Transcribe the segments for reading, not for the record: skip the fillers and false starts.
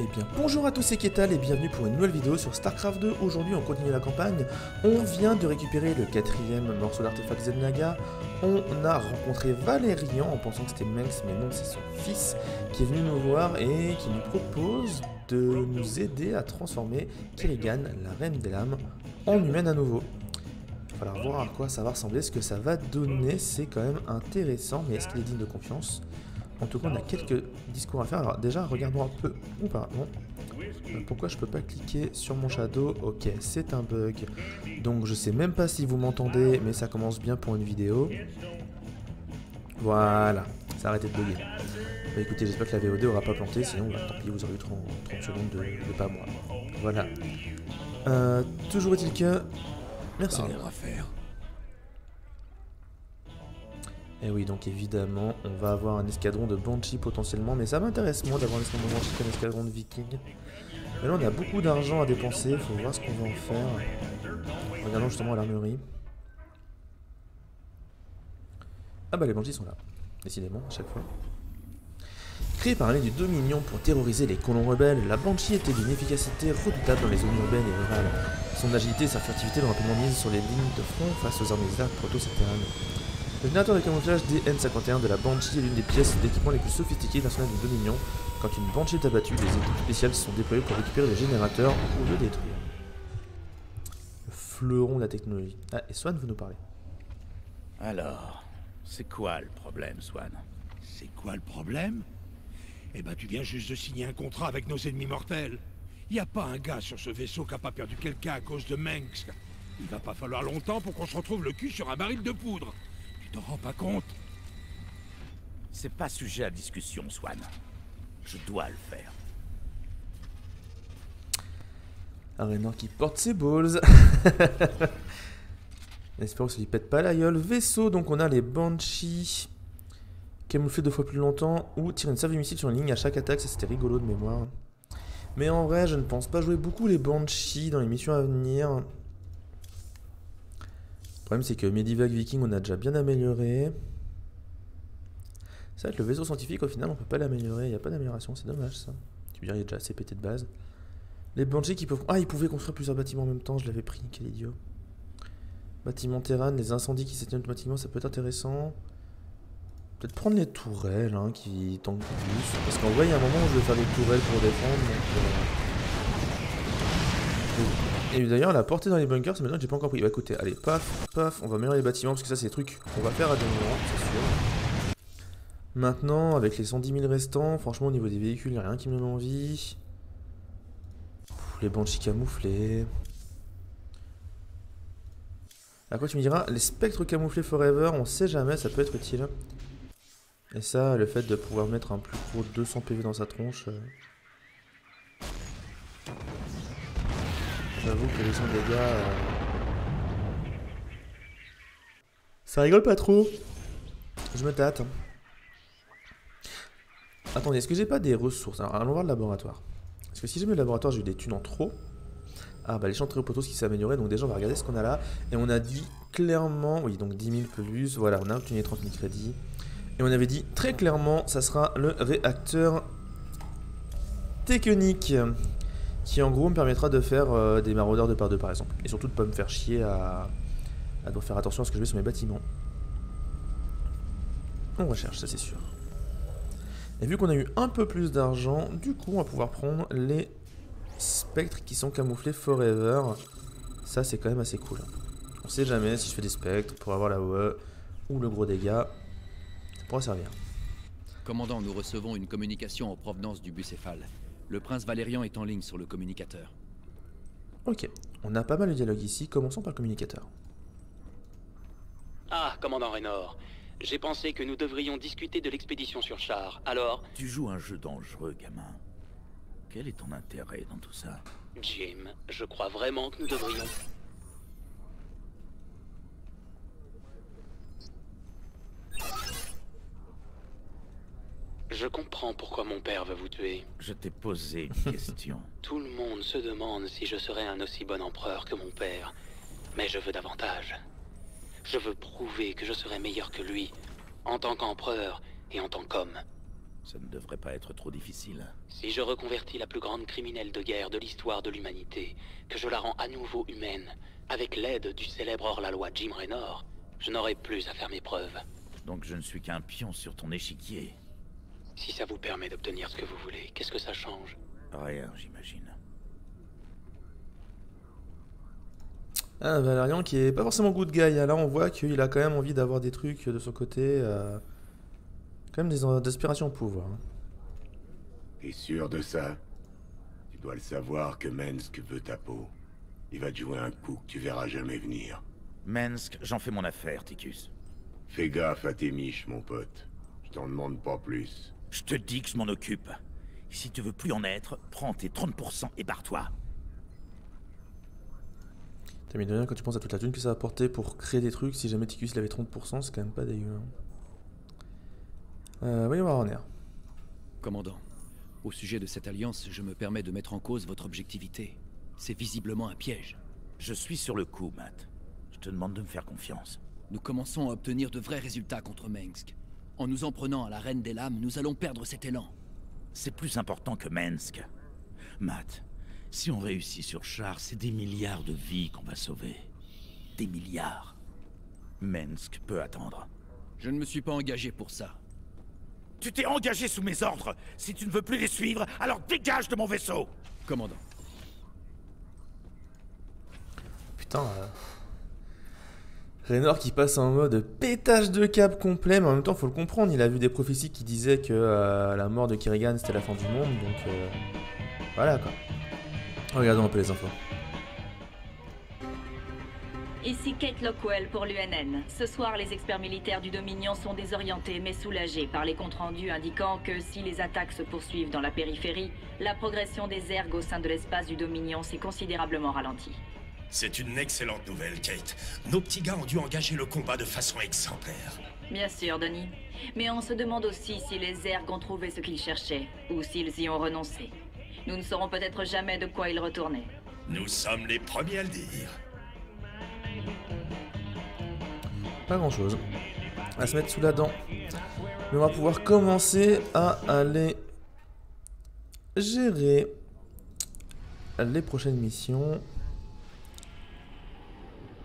Eh bien bonjour à tous, c'est Ketal et bienvenue pour une nouvelle vidéo sur StarCraft 2. Aujourd'hui on continue la campagne, on vient de récupérer le 4e morceau d'artefact Xel'Naga. On a rencontré Valérian en pensant que c'était Mengs, mais non, c'est son fils qui est venu nous voir et qui nous propose de nous aider à transformer Kerrigan, la reine des lames, en humaine à nouveau. Il va falloir voir à quoi ça va ressembler, ce que ça va donner, c'est quand même intéressant, mais est-ce qu'il est digne de confiance? En tout cas, on a quelques discours à faire. Alors déjà, regardons un peu auparavant. Pourquoi je peux pas cliquer sur mon shadow? Ok, c'est un bug. Donc je sais même pas si vous m'entendez, mais ça commence bien pour une vidéo. Voilà, ça a arrêté de bugger. Bah écoutez, j'espère que la VOD aura pas planté, sinon bah, tant pis, vous aurez eu 30 secondes de pas moi. Voilà. Toujours est-il que... Merci. Et oui, donc évidemment, on va avoir un escadron de Banshee potentiellement, mais ça m'intéresse moins d'avoir un escadron de Banshee qu'un escadron de Vikings. Mais là, on a beaucoup d'argent à dépenser, faut voir ce qu'on va en faire. Regardons justement à l'armurerie. Ah bah les Banshees sont là, décidément, à chaque fois. Créée par l'armée du Dominion pour terroriser les colons rebelles, la Banshee était d'une efficacité redoutable dans les zones urbaines et rurales. Son agilité et sa furtivité l'ont rapidement mise sur les lignes de front face aux armées arcs proto-septérales. Le générateur de camouflage DN51 de la Banshee est l'une des pièces d'équipement les plus sophistiquées de l'arsenal du Dominion. Quand une Banshee est abattue, des équipes spéciales sont déployées pour récupérer le générateur ou le détruire. Le fleuron de la technologie. Ah, et Swan veut nous parler. Alors, c'est quoi le problème, Swan? C'est quoi le problème? Eh ben tu viens juste de signer un contrat avec nos ennemis mortels. Y a pas un gars sur ce vaisseau qui a pas perdu quelqu'un à cause de Mengs. Il va pas falloir longtemps pour qu'on se retrouve le cul sur un baril de poudre. Tu t'en rends pas compte? C'est pas sujet à discussion, Swan. Je dois le faire. Arénor qui porte ses balls. Espérons que ça lui pète pas la gueule. Vaisseau, donc on a les Banshees. Camoufler 2 fois plus longtemps ou tirer une salve de missile sur une ligne à chaque attaque, ça c'était rigolo de mémoire. Mais en vrai, je ne pense pas jouer beaucoup les Banshees dans les missions à venir. Le problème c'est que Medivac Viking on a déjà bien amélioré. C'est vrai que le vaisseau scientifique au final on peut pas l'améliorer, il n'y a pas d'amélioration, c'est dommage ça. Tu veux dire il est déjà assez pété de base. Les Banshees qui peuvent... Ah, ils pouvaient construire plusieurs bâtiments en même temps, je l'avais pris, quel idiot. Bâtiment Terran, les incendies qui s'éteignent automatiquement, ça peut être intéressant. Peut-être prendre les tourelles hein, qui tankent plus. Parce qu'en vrai, il y a un moment où je vais faire des tourelles pour défendre. Donc, et d'ailleurs, la portée dans les bunkers, c'est maintenant que j'ai pas encore pris. Bah écoutez, allez, paf, paf, on va améliorer les bâtiments parce que ça, c'est des trucs qu'on va faire à des moments, c'est sûr. Maintenant, avec les 110 000 restants, franchement, au niveau des véhicules, il n'y a rien qui me donne envie. Les Banshees camouflés. Après, tu me diras, les spectres camouflés forever, on sait jamais, ça peut être utile. Et ça, le fait de pouvoir mettre un plus gros 200 PV dans sa tronche. J'avoue que les 100 dégâts. Ça rigole pas trop. Je me tâte. Attendez, est-ce que j'ai pas des ressources? Alors, allons voir le laboratoire. Parce que si jamais le laboratoire, j'ai eu des thunes en trop. Ah, bah les champs de potos qui s'est amélioré. Donc, déjà, on va regarder ce qu'on a là. Et on a dit clairement. Oui, donc 10 000 plus. Voilà, on a obtenu les 30 000 crédits. Et on avait dit très clairement, ça sera le réacteur technique qui en gros me permettra de faire des maraudeurs de par deux par exemple. Et surtout de ne pas me faire chier à devoir faire attention à ce que je mets sur mes bâtiments. On recherche, ça c'est sûr. Et vu qu'on a eu un peu plus d'argent, du coup on va pouvoir prendre les spectres qui sont camouflés forever. Ça c'est quand même assez cool. On sait jamais si je fais des spectres pour avoir la OE ou le gros dégât. Pour servir. Commandant, nous recevons une communication en provenance du bucéphale. Le prince Valérian est en ligne sur le communicateur. Ok, on a pas mal de dialogues ici, commençons par le communicateur. Ah, commandant Raynor, j'ai pensé que nous devrions discuter de l'expédition sur char, alors... Tu joues un jeu dangereux, gamin. Quel est ton intérêt dans tout ça? Jim, je crois vraiment que nous devrions... Je comprends pourquoi mon père veut vous tuer. Je t'ai posé une question. Tout le monde se demande si je serais un aussi bon empereur que mon père. Mais je veux davantage. Je veux prouver que je serai meilleur que lui, en tant qu'empereur et en tant qu'homme. Ça ne devrait pas être trop difficile. Si je reconvertis la plus grande criminelle de guerre de l'histoire de l'humanité, que je la rends à nouveau humaine, avec l'aide du célèbre hors-la-loi Jim Raynor, je n'aurai plus à faire mes preuves. Donc je ne suis qu'un pion sur ton échiquier. Si ça vous permet d'obtenir ce que vous voulez, qu'est-ce que ça change? Rien, j'imagine. Ah, Valérian qui est pas forcément good guy. Là, on voit qu'il a quand même envie d'avoir des trucs de son côté. Quand même des aspirations au pouvoir. Hein. T'es sûr de ça? Tu dois le savoir que Mensk veut ta peau. Il va te jouer un coup que tu verras jamais venir. Mensk, j'en fais mon affaire, Ticus. Fais gaffe à tes miches, mon pote. Je t'en demande pas plus. Je te dis que je m'en occupe. Si tu veux plus en être, prends tes 30% et barre-toi. T'as mis de rien quand tu penses à toute la thune que ça va apporter pour créer des trucs. Si jamais Ticus il avait 30%, c'est quand même pas dégueu. Voyons voir Horner. Commandant, au sujet de cette alliance, je me permets de mettre en cause votre objectivité. C'est visiblement un piège. Je suis sur le coup, Matt. Je te demande de me faire confiance. Nous commençons à obtenir de vrais résultats contre Mengsk. En nous en prenant à la Reine des Lames, nous allons perdre cet élan. C'est plus important que Mensk. Matt, si on réussit sur Char, c'est des milliards de vies qu'on va sauver. Des milliards. Mensk peut attendre. Je ne me suis pas engagé pour ça. Tu t'es engagé sous mes ordres. Si tu ne veux plus les suivre, alors dégage de mon vaisseau. Commandant. Putain. Raynor qui passe en mode pétage de câble complet, mais en même temps, faut le comprendre. Il a vu des prophéties qui disaient que la mort de Kerrigan c'était la fin du monde, donc voilà quoi. Regardons un peu les infos. Ici Kate Lockwell pour l'UNN. Ce soir, les experts militaires du Dominion sont désorientés mais soulagés par les comptes rendus indiquant que si les attaques se poursuivent dans la périphérie, la progression des ergs au sein de l'espace du Dominion s'est considérablement ralentie. C'est une excellente nouvelle, Kate. Nos petits gars ont dû engager le combat de façon exemplaire. Bien sûr, Denis. Mais on se demande aussi si les ergs ont trouvé ce qu'ils cherchaient, ou s'ils y ont renoncé. Nous ne saurons peut-être jamais de quoi ils retournaient. Nous sommes les premiers à le dire. Pas grand chose à se mettre sous la dent. Mais on va pouvoir commencer à aller gérer les prochaines missions.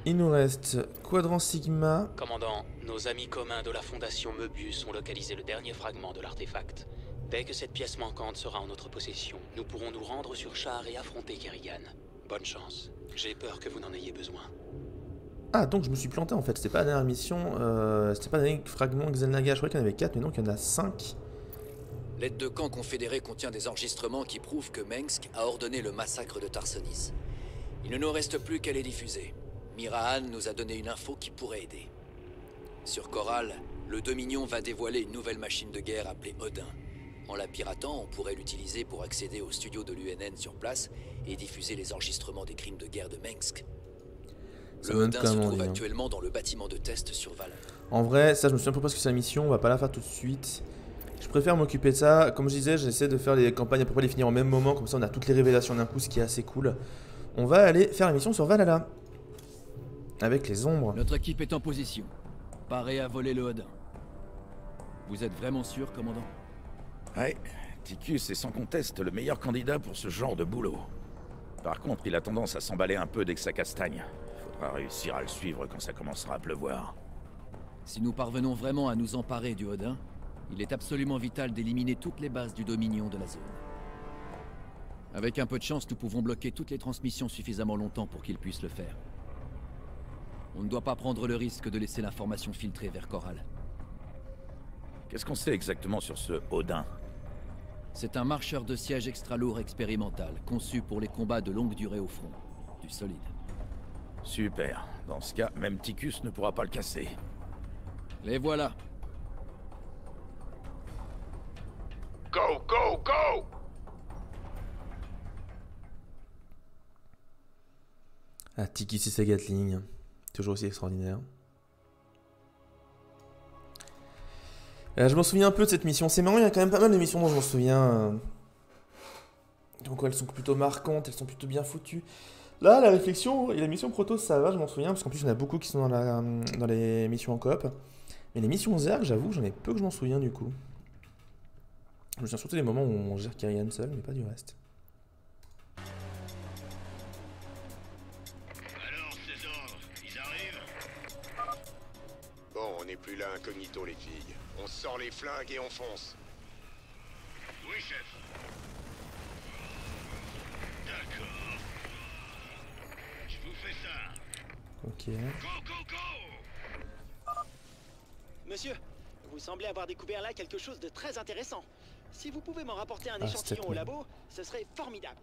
Il nous reste Quadrant Sigma. Commandant, nos amis communs de la Fondation Möbius ont localisé le dernier fragment de l'artefact. Dès que cette pièce manquante sera en notre possession, nous pourrons nous rendre sur Char et affronter Kerrigan. Bonne chance. J'ai peur que vous n'en ayez besoin. Ah, donc je me suis planté en fait, c'était pas la dernière mission, c'était pas le dernier fragment Xelnaga, je croyais qu'il y en avait 4, mais non, il y en a 5. L'aide de camp confédéré contient des enregistrements qui prouvent que Mengsk a ordonné le massacre de Tarsonis. Il ne nous reste plus qu'à les diffuser. Mirahan nous a donné une info qui pourrait aider. Sur Coral, le Dominion va dévoiler une nouvelle machine de guerre appelée Odin. En la piratant, on pourrait l'utiliser pour accéder au studio de l'UNN sur place et diffuser les enregistrements des crimes de guerre de Mengsk. Le Odin se trouve actuellement dans le bâtiment de test sur Val. En vrai, ça je me souviens pas ce que c'est la mission, on va pas la faire tout de suite. Je préfère m'occuper de ça. Comme je disais, j'essaie de faire les campagnes à peu près les finir en même moment, comme ça on a toutes les révélations d'un coup, ce qui est assez cool. On va aller faire la mission sur Valhalla. Avec les ombres. Notre équipe est en position. Parée à voler le Odin. Vous êtes vraiment sûr, commandant? Ouais, Ticus est sans conteste le meilleur candidat pour ce genre de boulot. Par contre, il a tendance à s'emballer un peu dès que ça castagne. Faudra réussir à le suivre quand ça commencera à pleuvoir. Si nous parvenons vraiment à nous emparer du Odin, il est absolument vital d'éliminer toutes les bases du Dominion de la zone. Avec un peu de chance, nous pouvons bloquer toutes les transmissions suffisamment longtemps pour qu'ils puissent le faire. On ne doit pas prendre le risque de laisser l'information filtrer vers Coral. Qu'est-ce qu'on sait exactement sur ce Odin? C'est un marcheur de siège extra-lourd expérimental, conçu pour les combats de longue durée au front. Du solide. Super. Dans ce cas, même Ticus ne pourra pas le casser. Les voilà. Go, go, go! Ah, Tiki c'est sa Gatling. Toujours aussi extraordinaire. Je m'en souviens un peu de cette mission. C'est marrant, il y a quand même pas mal de missions dont je m'en souviens. Donc elles sont plutôt marquantes, elles sont plutôt bien foutues. Là, la réflexion et la mission Proto, ça va, je m'en souviens, parce qu'en plus, il y en a beaucoup qui sont dans les missions en coop. Mais les missions Zerg, j'avoue, j'en ai peu que je m'en souviens du coup. Je me souviens surtout des moments où on gère Kerrigan seul, mais pas du reste. Alors, ces ordres, ils arrivent? Bon, on n'est plus là incognito, les filles. On sort les flingues et on fonce. Oui, chef. D'accord. Je vous fais ça. Ok. Go, go, go! Monsieur, vous semblez avoir découvert là quelque chose de très intéressant. Si vous pouvez m'en rapporter un Ah, échantillon c'était au labo, ce serait formidable.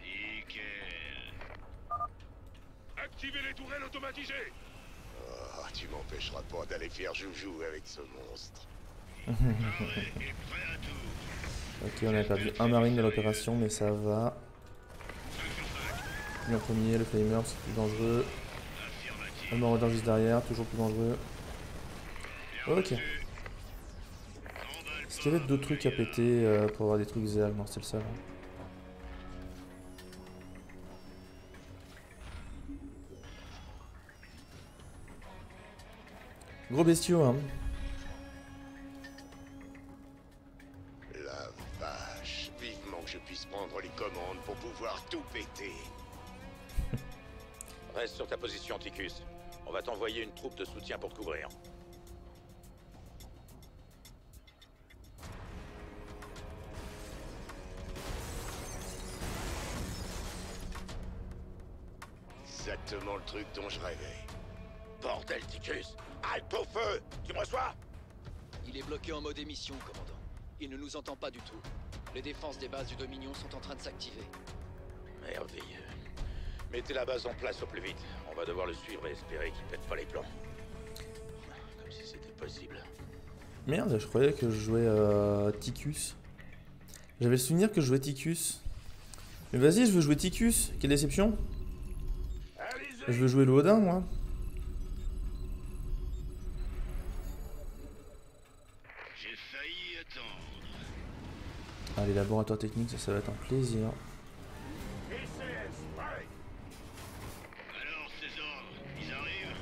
Nickel. Activez les tourelles automatisées. Oh, tu m'empêcheras pas d'aller faire joujou avec ce monstre. Paré et prêt à tout. Ok, on a perdu un marine de l'opération, mais ça va. Lui en premier, le flamer, c'est plus dangereux. Le maraudeur juste derrière, toujours plus dangereux. Ok. Est-ce qu'il y avait d'autres trucs à péter pour avoir des trucs zerg? Non, c'était le seul. Hein. Gros bestiaux, hein. La vache. Vivement que je puisse prendre les commandes pour pouvoir tout péter. Reste sur ta position, Ticus. On va t'envoyer une troupe de soutien pour te couvrir. Exactement le truc dont je rêvais. Bordel, Ticus! Halte au feu! Tu me reçois? Il est bloqué en mode émission, commandant. Il ne nous entend pas du tout. Les défenses des bases du Dominion sont en train de s'activer. Merveilleux. Mettez la base en place au plus vite. On va devoir le suivre et espérer qu'il pète pas les plombs. Comme si c'était possible. Merde, je croyais que je jouais Ticus. J'avais le souvenir que je jouais Ticus. Mais vas-y, je veux jouer Ticus. Quelle déception. Je veux jouer le Odin, moi. J'ai failli attendre. Ah, les laboratoires techniques, ça va être un plaisir. Alors, ces ordres, ils arrivent?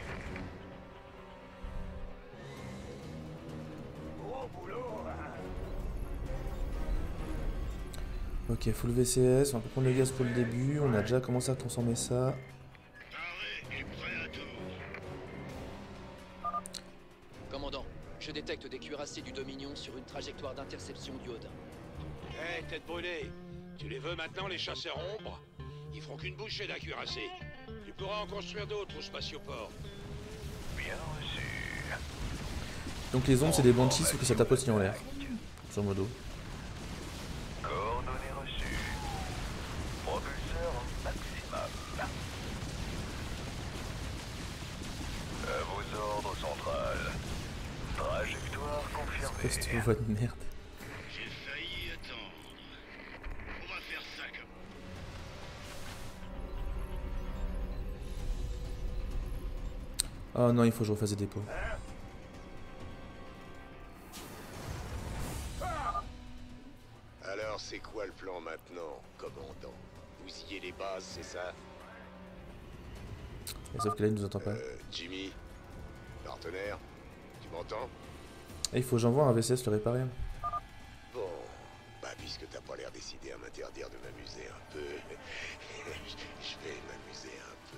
Ok, full VCS, on va prendre le gaz pour le début. On a déjà commencé à transformer ça. Paré et prêt à tout. Commandant, je détecte des cuirassés du Dominion sur une trajectoire d'interception du Odin. Hé, tête brûlée. Tu les veux maintenant, les chasseurs ombres? Ils feront qu'une bouchée d'un cuirassé. Tu pourras en construire d'autres au spatioport. Bien reçu. Donc les ombres, c'est des banshees, sauf que ça tape aussi en l'air. Grosso modo. Coordonnées reçues. Propulseur maximum. À vos ordres, centrales. Trajectoire confirmée. Cette voix de merde. J'ai failli attendre. On va faire ça comme... Oh non, il faut que je refasse des dépôts. Alors, c'est quoi le plan maintenant, commandant? Bousiller les bases, c'est ça? Et sauf que là, il nous entend pas. Jimmy? Partenaire? Tu m'entends? Et il faut que j'envoie un VCS le réparer. Bon, bah puisque t'as pas l'air décidé à m'interdire de m'amuser un peu, je vais m'amuser un peu.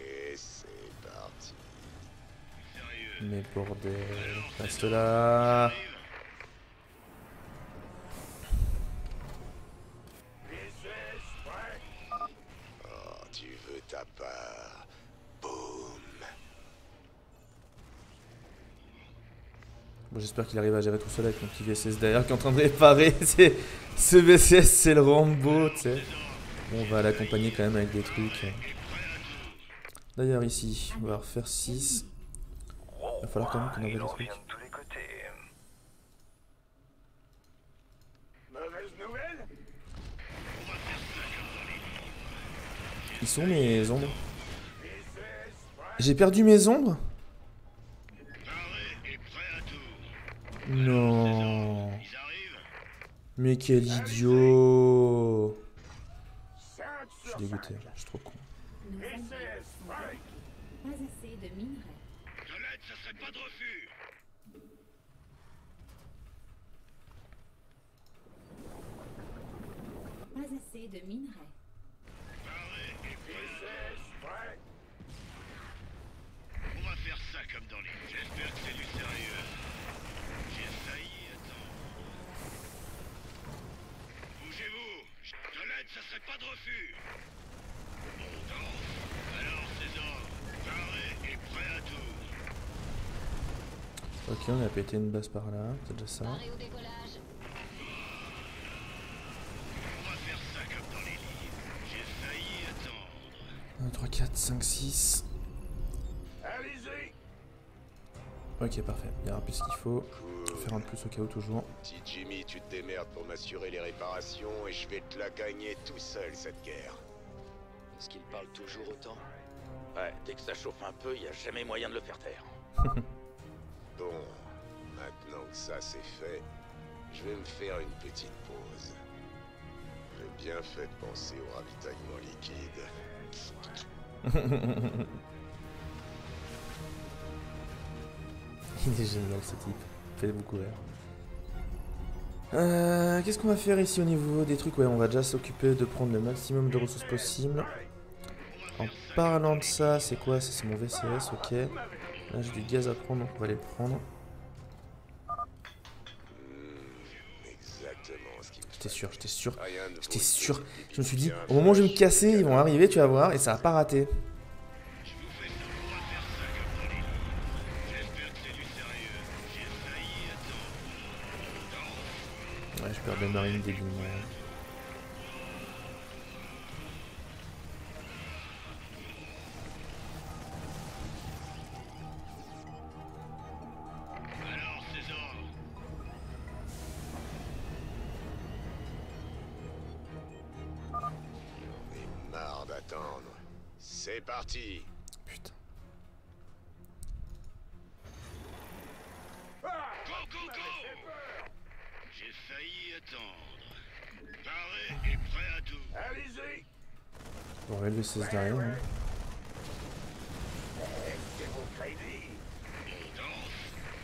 Et c'est parti. Mais bordel, reste là. Oh, tu veux ta part. Boum. Bon, j'espère qu'il arrive à gérer tout seul avec mon petit VCS derrière qui est en train de réparer. Ce VCS, c'est le Rambo, tu sais. Bon, on va l'accompagner quand même avec des trucs. D'ailleurs, ici, on va refaire 6. Il va falloir quand même qu'on envoie des trucs. Mauvaise nouvelle? Ils sont mes ombres. J'ai perdu mes ombres? Non. Mais quel idiot. Je suis dégoûté, je suis trop con. Pas assez de minerais. De l'aide, ça serait pas de refus. assez de minerais. On va faire ça comme dans les... J'espère que c'est du sérieux. J'ai failli attendre. Bougez-vous. De l'aide, ça serait pas de refus. On danse. Alors, César, paré et prêt à tout. Ok, on a pété une base par là, c'est déjà ça. Paré au décollage. On va faire ça comme dans les livres. J'ai failli attendre. 1, 3, 4, 5, 6. Allez-y. Ok, parfait. Il y aura plus ce qu'il faut. Faire un de plus au cas où toujours. Petit Jimmy, tu te démerdes pour m'assurer les réparations et je vais te la gagner tout seul, cette guerre. Est-ce qu'il parle toujours autant? Ouais, dès que ça chauffe un peu, y a jamais moyen de le faire taire. Bon, maintenant que ça c'est fait, je vais me faire une petite pause. J'ai bien fait de penser au ravitaillement liquide. Il est génial ce type. Il fait beaucoup rire. Qu'est-ce qu'on va faire ici au niveau des trucs? Ouais, on va déjà s'occuper de prendre le maximum de ressources possibles. En parlant de ça, c'est quoi? C'est mon VCS, ok. Là j'ai du gaz à prendre, donc on va aller le prendre. J'étais sûr. J'étais sûr. Je me suis dit, au moment où je vais me casser, ils vont arriver, tu vas voir, et ça va pas rater. Ouais, je perds des marines débilement. C'est parti. Putain. Go, go, go. J'ai failli attendre. Paré et prêt à tout. Allez-y. On va élever 16 derrière. Hein.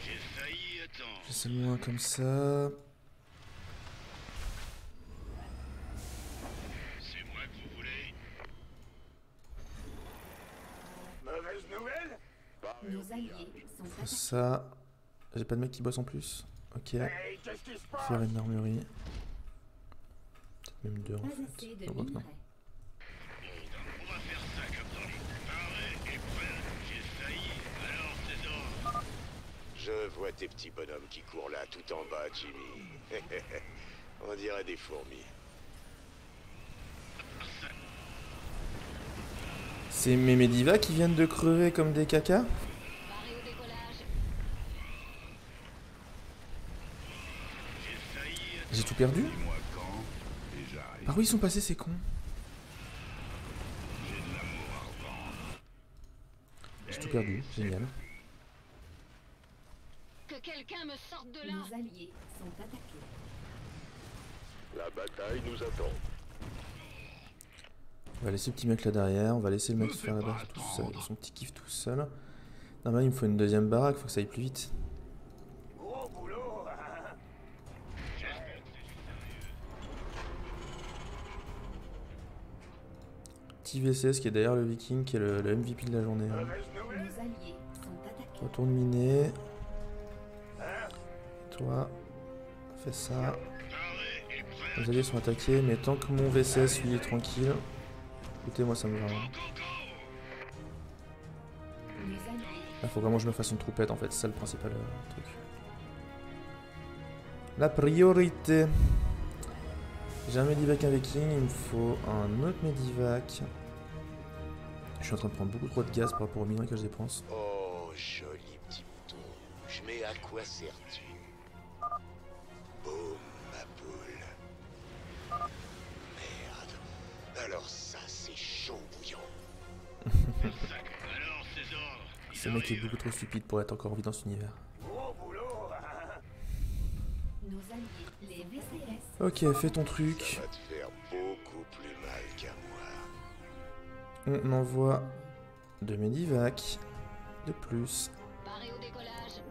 J'ai failli attendre. J'essaie de moins comme ça. C'est moi que vous voulez. Mauvaise nouvelle. Nos alliés sont attaqués. Ça. J'ai pas de mec qui bosse en plus. Ok. Faire une armurerie. Peut-être même deux en Pas fait. assez de Je crois que non. minerais. On va faire ça comme dans les... Paré et prêt. J'ai failli. Alors, César. Je vois tes petits bonhommes qui courent là tout en bas, Jimmy. On dirait des fourmis. C'est mes Mediva qui viennent de crever comme des cacas. Paré au décollage. J'ai tout perdu. Dis-moi quand, et j'arrive. Par où ils sont passés ces cons? J'ai de l'amour à revendre. J'ai tout perdu, génial. Que quelqu'un me sorte de là. Nos alliés sont attaqués. La bataille nous attend. On va laisser le petit mec là derrière, on va laisser le mec se faire la base tout seul, son petit kiff tout seul. Non mais il me faut une deuxième baraque, faut que ça aille plus vite. Gros boulot. Petit VCS qui est derrière le Viking, qui est le MVP de la journée. Hein. Nos alliés sont attaqués. Retourne miner. Et toi, fais ça. Les alliés sont attaqués, mais tant que mon VCS lui est tranquille. Écoutez, moi ça me va. Hein. Là, faut vraiment que je me fasse une troupette en fait, c'est ça le principal truc. La priorité. J'ai un Medivac, un Viking, il me faut un autre Medivac. Je suis en train de prendre beaucoup trop de gaz par rapport aux minerais que je dépense. Oh, joli petit mouton. Je mets à quoi sers-tu? Boum, ma poule. Merde. Alors ça, c'est chaud bouillant. Alors, César. Ce mec est beaucoup trop stupide pour être encore en vie dans cet univers. Gros boulot. Nos alliés, les VCS. Ok, fais ton truc. Ça va te faire beaucoup plus mal qu'à moi. On envoie 2 Medivac de plus. Paré au décollage.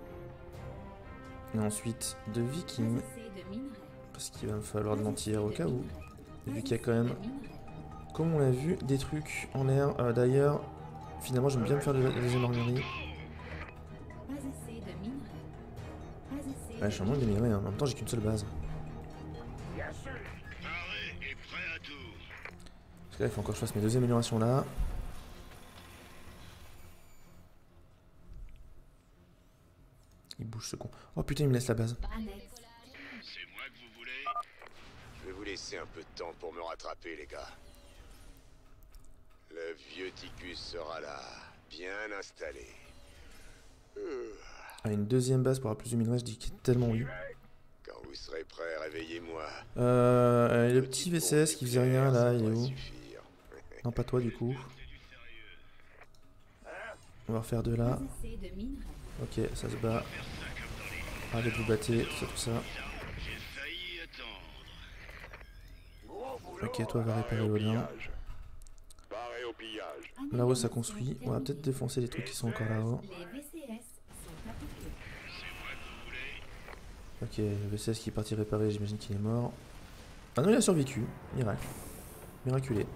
Et ensuite 2 Vikings. Pas assez de minerais. Parce qu'il va me falloir de l'anti-air au cas où. Et vu qu'il y a quand même, comme on l'a vu, des trucs en l'air. D'ailleurs, finalement, j'aime bien me faire de la deuxième armurerie. Ouais, je suis en manque de minerais, hein. En même temps, j'ai qu'une seule base. Parce que là, il faut encore que je fasse mes 2 améliorations là. Il bouge ce con. Oh putain, il me laisse la base. C'est moi que vous voulez? Je vais vous laisser un peu de temps pour me rattraper, les gars. Le vieux Ticus sera là, bien installé. Ah, une deuxième base pour avoir plus de minerais, je dis qu'il est tellement oui. Quand vous serez prêts, réveillez-moi. Le petit VCS qui faisait rien là, il est où? Non, pas toi du coup. On va refaire 2 là. Ok, ça se bat. Allez, vous battez, tout ça. Ok, toi va réparer le lien. Là-haut ça construit. On va peut-être défoncer les trucs qui sont encore là-haut. Ok, le VCS qui est parti réparer, j'imagine qu'il est mort. Ah non, il a survécu. Miracle. Miraculé.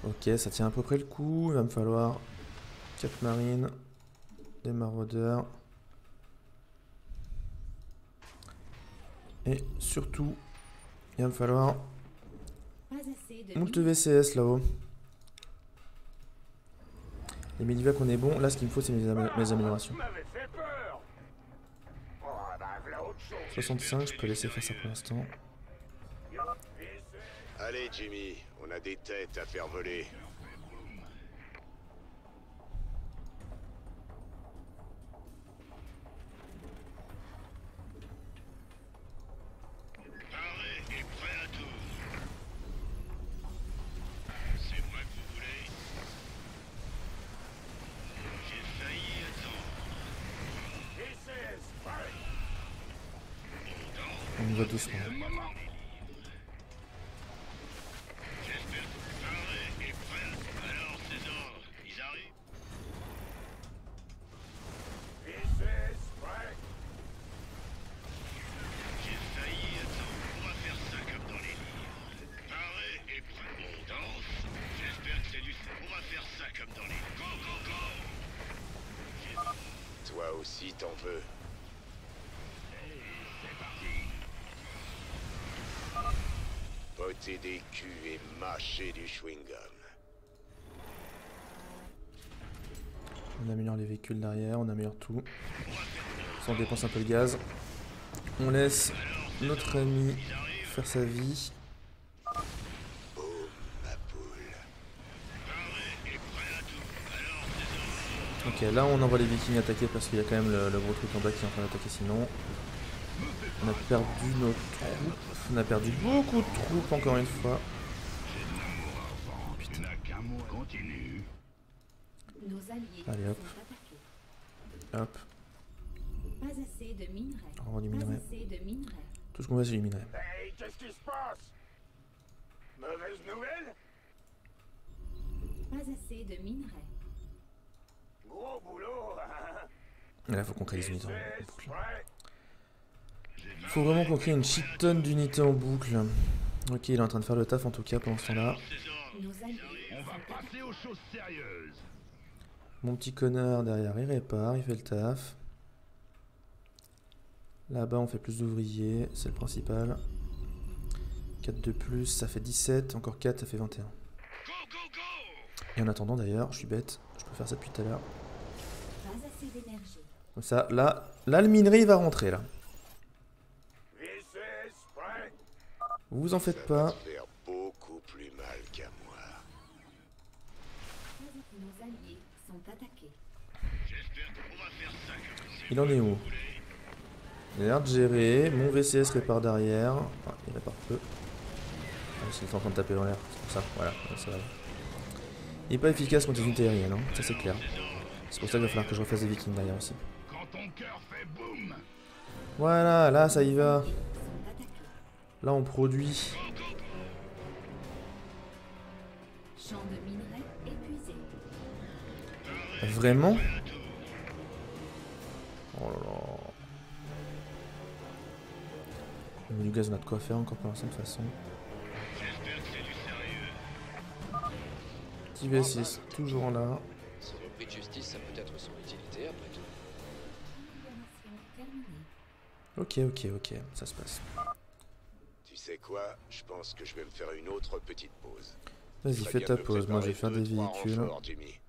Ok, ça tient à peu près le coup. Il va me falloir 4 marines, des maraudeurs. Et surtout, il va me falloir moult VCS là-haut. Les Medivac on est bon. Là, ce qu'il me faut, c'est mes améliorations. 65, je peux laisser faire ça pour l'instant. Allez, Jimmy, on a des têtes à faire voler. On y va doucement. Toi aussi t'en veux. Botter des culs et mâcher du chewing-gum. On améliore les véhicules derrière, on améliore tout. Ça, on dépense un peu le gaz. On laisse notre ami faire sa vie. Ok, là on envoie les vikings attaquer parce qu'il y a quand même le gros truc en bas qui est en train d'attaquer sinon. On a perdu nos troupes. On a perdu beaucoup de troupes encore une fois. Putain. Allez hop. Hop. On rend du minerai. Tout ce qu'on veut c'est du minerai. Hey, qu'est-ce qui se passe? Mauvaise nouvelle? Pas assez de minerais. Gros boulot. Et là faut qu'on crée des unités en boucle. Faut vraiment qu'on crée une shit tonne d'unités en boucle. Ok, il est en train de faire le taf en tout cas pendant ce temps-là. On va passer aux choses sérieuses. Mon petit connard derrière, il répare, il fait le taf. Là-bas, on fait plus d'ouvriers, c'est le principal. 4 de plus, ça fait 17. Encore 4, ça fait 21. Et en attendant d'ailleurs, je suis bête, je peux faire ça depuis tout à l'heure. Comme ça, là le minerai il va rentrer là. Vous en faites pas. Ça va te faire beaucoup plus mal qu'à moi. Nos alliés sont attaqués. Il en est où? Il a l'air de gérer. Mon VCS répare derrière. Ah, il répare peu. Ah, il est en train de taper dans l'air, c'est pour ça. Voilà, ça va. Il est pas efficace contre les unités aériennes, hein. Ça c'est clair. C'est pour ça qu'il va falloir que je refasse des vikings derrière aussi. Voilà, là ça y va. Là on produit. Champ de minerai épuisé. Vraiment? Oh là là. On a du gaz, on a de quoi faire encore pour l'instant de toute façon. Petit V6, toujours là. Si le prix de justice, ça peut être son utilité après tout. Amélioration terminée. Ok, ça se passe. Tu sais quoi? Je pense que je vais me faire une autre petite pause. Vas-y, Très fais bien ta de me pause, moi je vais faire préparer des 2-3 véhicules. renforts, Jimmy.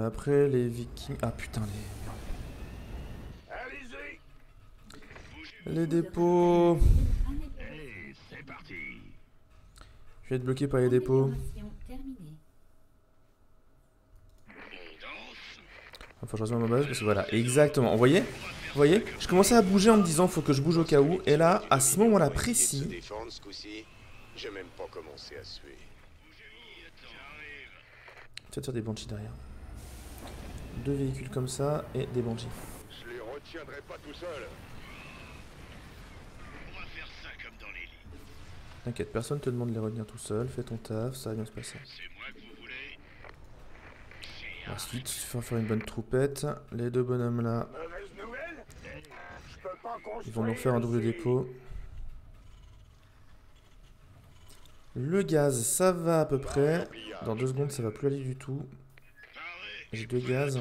Après les vikings... Ah putain, les dépôts. Allez, c'est parti. Je vais être bloqué par les dépôts. Amélioration terminée. Faut que je rejoigne ma base parce que voilà, exactement. Vous voyez? Je commençais à bouger en me disant faut que je bouge au cas où. Et là, à ce moment-là Se précis... défendre, ce coup-ci, j'ai même pas commencé à suer. Peut-être faire des banshees derrière. 2 véhicules comme ça et des banshees. Je les retiendrai pas tout seul. T'inquiète, personne te demande de les retenir tout seul. Fais ton taf, ça va bien se passer. Ensuite, il faut faire une bonne troupette. Les 2 bonhommes là, ils vont nous faire un double dépôt. Le gaz, ça va à peu près. Dans 2 secondes, ça va plus aller du tout. J'ai 2 gaz.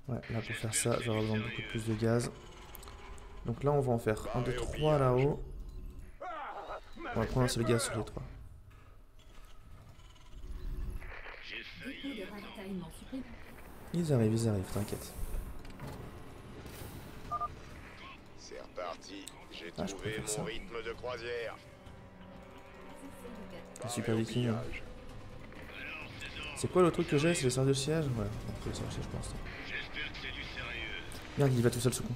Ouais, là pour faire ça, j'aurai besoin de beaucoup plus de gaz. Donc là, on va en faire 1, 2, 3 là-haut. On va prendre un seul gaz sur les 3. Dépôt de ravitaillement supplémentaire. Ils arrivent, t'inquiète. C'est reparti. J'ai Ah, je trouvé peux faire ça. mon rythme de croisière. Les super vikings. C'est quoi le truc que j'ai? C'est le cerf de siège? Ouais, on peut le chercher, je pense. Merde, il va tout seul ce con.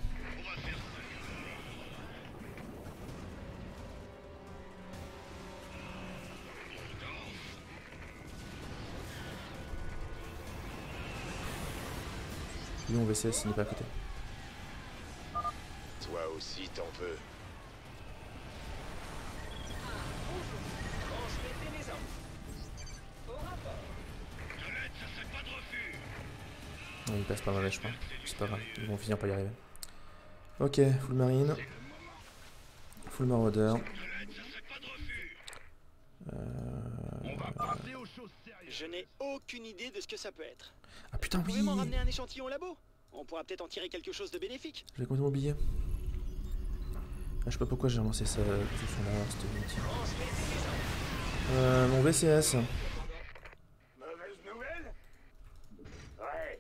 Lui, on VCS, il n'est pas à côté. Toi aussi, t'en veux. Non, il passe pas mal, je crois. C'est pas grave, ils vont finir par y arriver. Ok, full marine. Full marauder. Je n'ai aucune idée de ce que ça peut être. Ah putain, Vous oui! pouvez m'en ramener un échantillon au labo? On pourra peut-être en tirer quelque chose de bénéfique. J'ai complètement oublié. Ah, je sais pas pourquoi j'ai relancé ça, ce son là, c'était inutile. Mon VCS. Mauvaise nouvelle? Ouais.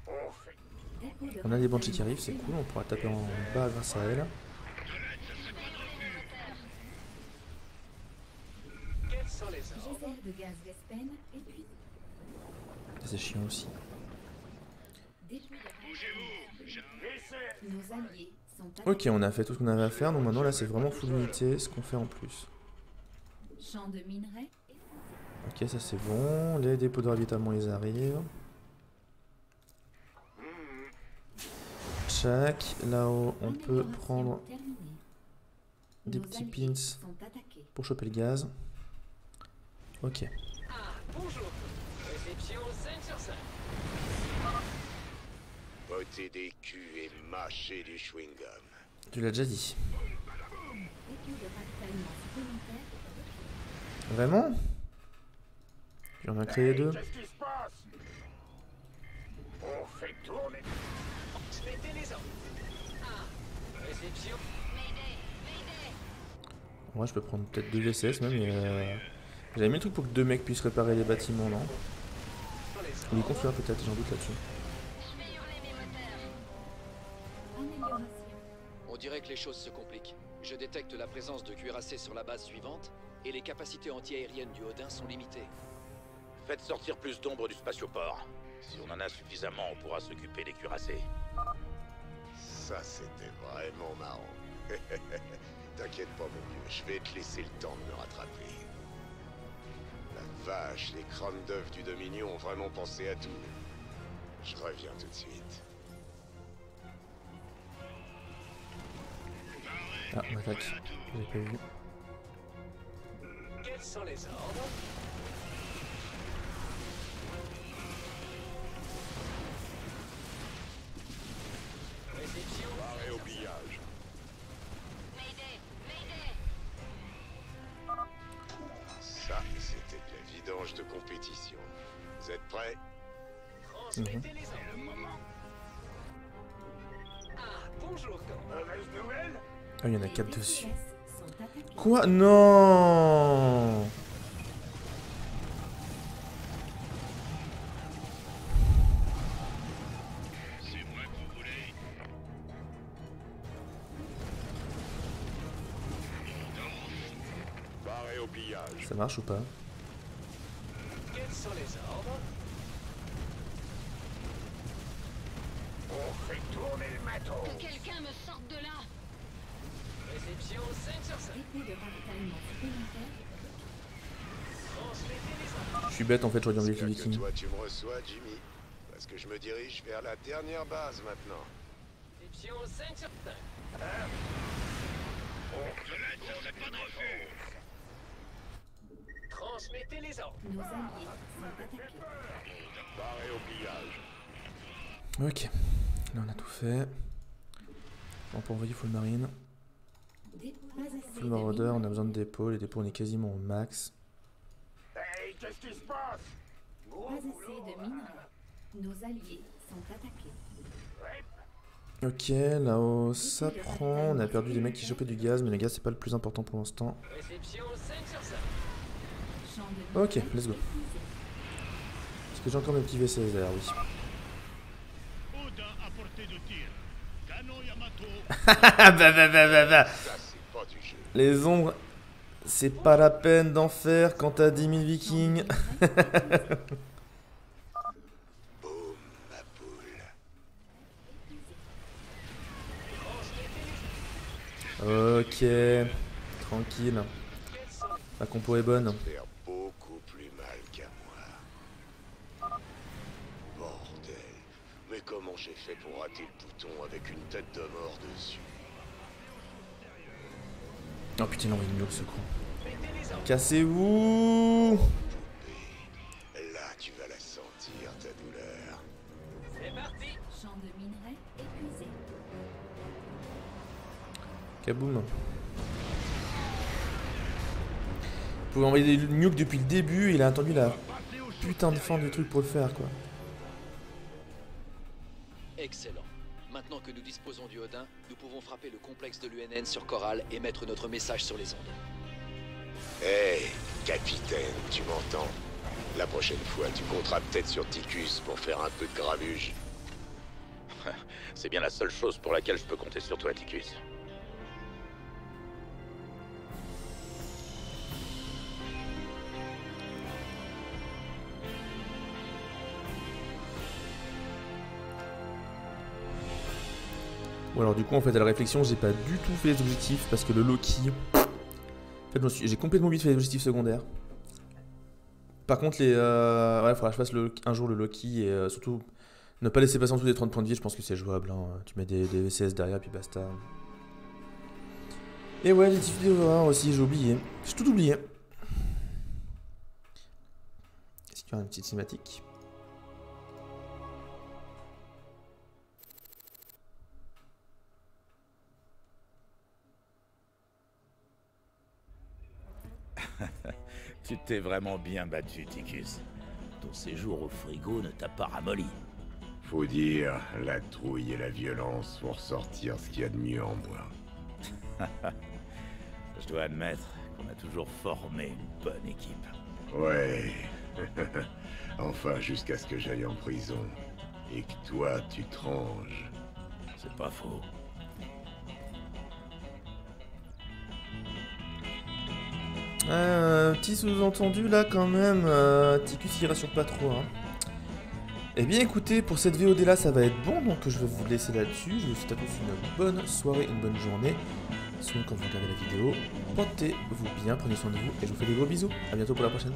On fait. Dépôt de On a des banshees qui arrivent, c'est cool, on pourra taper en bas grâce à elle. geyser de gaz Vespen épuisé. C'est chiant aussi. Dépôt de ravitaillement. Nos alliés sont Ok, on a fait tout ce qu'on avait à faire, donc maintenant là c'est vraiment full unité ce qu'on fait en plus. Champ de minerai. Ok, ça c'est bon, les dépôts de ravitaillement ils arrivent. Tchac, là-haut on peut prendre des petits pins pour choper le gaz. Ok. Bonjour. Réception 5 sur 5. Botter des culs et mâcher du chewing-gum. Tu l'as déjà dit. Dépôt de ravitaillement supplémentaire. Vraiment? J'en ai créé 2. Qu'est-ce qui se passe? On fait tourner. Mettez les ordres. Réception. En vrai, je peux prendre peut-être 2 VCS même, mais j'avais mis le truc pour que 2 mecs puissent réparer les bâtiments, non? Ou les construire peut-être, j'en doute là-dessus. Amélioration. On dirait que les choses se compliquent. Je détecte la présence de cuirassés sur la base suivante, et les capacités anti-aériennes du Odin sont limitées. Faites sortir plus d'ombre du spatioport. Si on en a suffisamment, on pourra s'occuper des cuirassés. Ça, c'était vraiment marrant. T'inquiète pas, mon vieux, je vais te laisser le temps de me rattraper. La vache, les crânes d'œufs du Dominion ont vraiment pensé à tout. Je reviens tout de suite. Ah, on attaque. J'avais pas vu. Quels sont les ordres? vidange de compétition. Vous êtes prêts? Transmettez les ordres. Ah, bonjour, mauvaise nouvelle? Ah, il y en a 4 dessus. Quoi? Non! Barré au pillage. Ça marche ou pas? Quels sont les ordres? On fait tourner le matos. Que quelqu'un me sorte de là. Réception 5 sur 5. Épée de ravitaillement supplémentaire. Transmettez les ordres. Je suis bête en fait, j'aurais dû enlever les Que vikings. toi tu me reçois, Jimmy. Parce que je me dirige vers la dernière base maintenant. Réception 5 sur 5. Transmettez les ordres. Nos alliés sont attaqués. Barré au pillage. Ok, là on a tout fait. On peut envoyer full marine. Pas assez Full de marauder, minerais. on a besoin de dépôts. Les dépôts on est quasiment au max. Hey, qu'est-ce qui se passe? Pas assez de minerais. Nos alliés sont attaqués. Ok, là-haut ça prend. On a perdu des mecs qui chopaient du gaz, mais le gaz c'est pas le plus important pour l'instant. Réception 5 sur 5. Champ de Ok, minerais let's go. épuisé. Parce que j'ai encore mes petits VCS derrière, oui. Oda à portée de tir. Canon Yamato. Bah. Ça, c'est pas du jeu. Les ombres, c'est pas la peine d'en faire quand t'as 10 000 vikings. Boum, ma poule. Ok, tranquille. La compo est bonne. Faire beaucoup plus mal qu'à moi. Bordel. Mais comment j'ai fait pour rater le bouton avec une tête de mort dessus? Oh putain, il a envoyé une nuke ce con. Cassez-vous! Là, tu vas la sentir, ta douleur. C'est parti. Champ de minerais épuisé. Kaboum. Vous pouvez envoyer des nukes depuis le début, il a attendu la putain de fin du truc pour le faire quoi. Excellent. Maintenant que nous disposons du Odin, nous pouvons frapper le complexe de l'UNN sur Coral et mettre notre message sur les ondes. Hé, capitaine, tu m'entends? La prochaine fois, tu compteras peut-être sur Ticus pour faire un peu de grabuge. C'est bien la seule chose pour laquelle je peux compter sur toi, Ticus. Bon alors du coup en fait à la réflexion j'ai pas du tout fait les objectifs parce que le Loki... En fait j'ai complètement oublié de faire les objectifs secondaires. Par contre les... Ouais faudra que je fasse un jour le Loki et surtout ne pas laisser passer en dessous des 30 points de vie, je pense que c'est jouable hein. Tu mets des VCS derrière puis basta. Et ouais les difficultés overrares aussi j'ai oublié. J'ai tout oublié. Est-ce qu'il y a une petite cinématique? Tu t'es vraiment bien battu, Ticus. Ton séjour au frigo ne t'a pas ramolli. Faut dire, la trouille et la violence font ressortir ce qu'il y a de mieux en moi. Je dois admettre qu'on a toujours formé une bonne équipe. Ouais. Enfin, jusqu'à ce que j'aille en prison. Et que toi, tu te ranges. C'est pas faux. Petit sous-entendu là quand même, Ticus il rassure pas trop hein. Eh bien écoutez, pour cette VOD là ça va être bon, donc je vais vous laisser là-dessus. Je vous souhaite à tous une bonne soirée, une bonne journée. Sinon quand vous regardez la vidéo, portez-vous bien, prenez soin de vous et je vous fais des gros bisous. A bientôt pour la prochaine.